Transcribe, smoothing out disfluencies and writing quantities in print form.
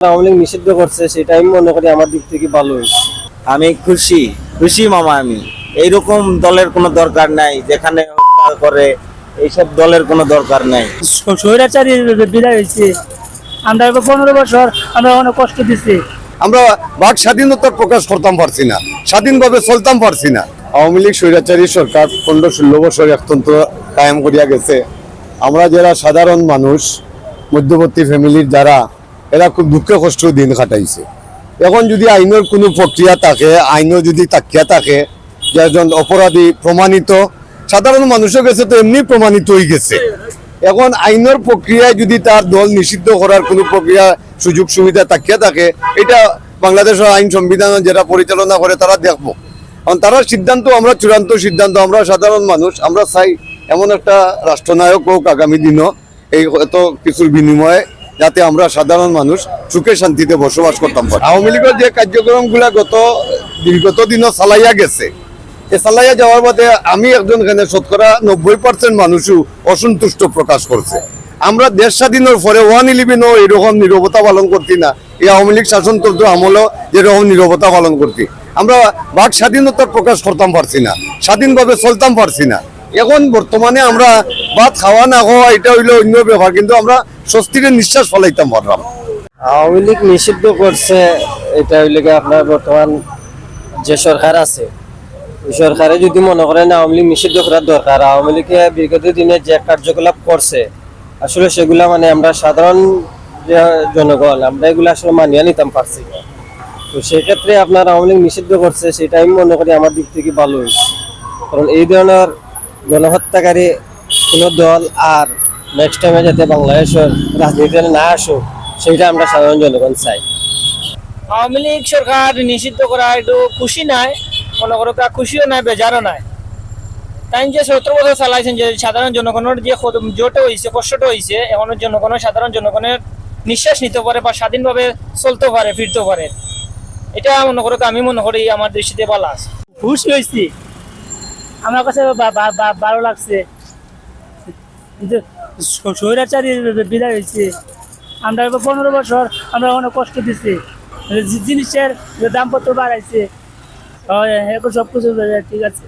আওয়ামী লীগ নিষিদ্ধ করছে সেটা আমি মনে করি আমার দিক থেকে ভালো হয়েছে। আমি খুশি খুশি মামা। আমি এইরকম দলের কোনো দরকার নাই, যেখানে হত্যা করে এইসব দলের কোনো দরকার নাই। স্বৈরাচারী বিদায় হয়েছে। আমরা 15 বছর আমরা অনেক কষ্ট দিচ্ছি। আমরা বাক স্বাধীনতা প্রকাশ করতাম পারছি না, স্বাধীনভাবে চলতাম পারছি না। আওয়ামী লীগ স্বৈরাচারী সরকার 15-16 বছর একতন্ত্র কায়েম করিয়া গেছে। আমরা যারা সাধারণ মানুষ, মধ্যবর্তী ফ্যামিলির যারা, এরা খুব দুঃখে কষ্ট দিন কাটাইছে। এখন যদি আইনের কোনো প্রক্রিয়া থাকে, আইনও যদি তাকিয়া থাকে যে একজন অপরাধী প্রমাণিত, সাধারণ মানুষের কাছে তো এমনি প্রমাণিত হয়ে গেছে। এখন আইনের প্রক্রিয়ায় যদি তার দল নিষিদ্ধ করার কোনো প্রক্রিয়া সুযোগ সুবিধা তাকিয়া থাকে, এটা বাংলাদেশের আইন সংবিধান যারা পরিচালনা করে তারা দেখবো। কারণ তারা সিদ্ধান্ত, আমরা চূড়ান্ত সিদ্ধান্ত, আমরা সাধারণ মানুষ আমরা চাই এমন একটা রাষ্ট্রনায়ক হোক আগামী দিনও, এই এত কিছুর বিনিময়ে যাতে আমরা সাধারণ মানুষ সুখে শান্তিতে বসবাস করতাম পারি। আওয়ামী লীগের যে কার্যক্রমগুলা বিগত দিনও চালাইয়া গেছে, এ চালাইয়া যাওয়ার বাদে আমি একজন এখানে শতকরা 90% মানুষও অসন্তুষ্ট প্রকাশ করছে। আমরা দেশ স্বাধীনের পরে 111ও এরকম নীরবতা পালন করতি না, এই আওয়ামী লীগ শাসনতন্ত্র আমলও যেরকম নীরবতা পালন করতি। আমরা বাক স্বাধীনতা প্রকাশ করতাম পারছি না, স্বাধীনভাবে চলতাম পারছি না। এখন বর্তমানে আমরা ভাত খাওয়া না খাওয়া এটা হইলো অন্য ব্যাপার, কিন্তু আমরা স্বস্তির নিঃশ্বাস ফলাইতাম পারলাম। আওয়ামী লীগ নিষিদ্ধ করছে এটা হইলে আপনার বর্তমান যে সরকার আছে, ওই সরকারে যদি মনে করেন আওয়ামী লীগ নিষিদ্ধ করার দরকার, আওয়ামী লীগে বিগত দিনে যে কার্যকলাপ করছে আসলে সেগুলা মানে আমরা সাধারণ যে জনগণ আমরা এগুলো আসলে মানিয়ে নিতাম পারছি না। তো সেক্ষেত্রে আপনার আওয়ামী লীগ নিষিদ্ধ করছে সেটা আমি মনে করি আমার দিক থেকে ভালো হয়েছে। কারণ এই ধরনের গণহত্যাকারী কোনো দল আর নেক্সট টাইমে যাতে বাংলাদেশের রাজনীতিতে না আসুক সেইটা আমরা সাধারণ জনগণ চাই। আওয়ামী লীগ সরকার নিষিদ্ধ করা একটু খুশি নাই, মনে করো খুশিও নাই, বেজারও নাই। তাই যে 17 বছর চালাইছেন, যে সাধারণ জনগণের যে জোটে হয়েছে, কষ্টটা হয়েছে, এখন জনগণের সাধারণ জনগণের নিঃশ্বাস নিতে পারে বা স্বাধীনভাবে চলতে পারে, ফিরতে পারে, এটা মনে করো আমি মনে করি আমার দৃষ্টিতে ভালো আছে। খুশি হয়েছি, আমার কাছে ভালো লাগছে। স্বৈরাচারী বিদায় হয়েছে। আমরা 15 বছর আমরা অনেক কষ্ট দিচ্ছি। জিনিসের দামপত্র বাড়াইছে, এখন সব কিছু ঠিক আছে।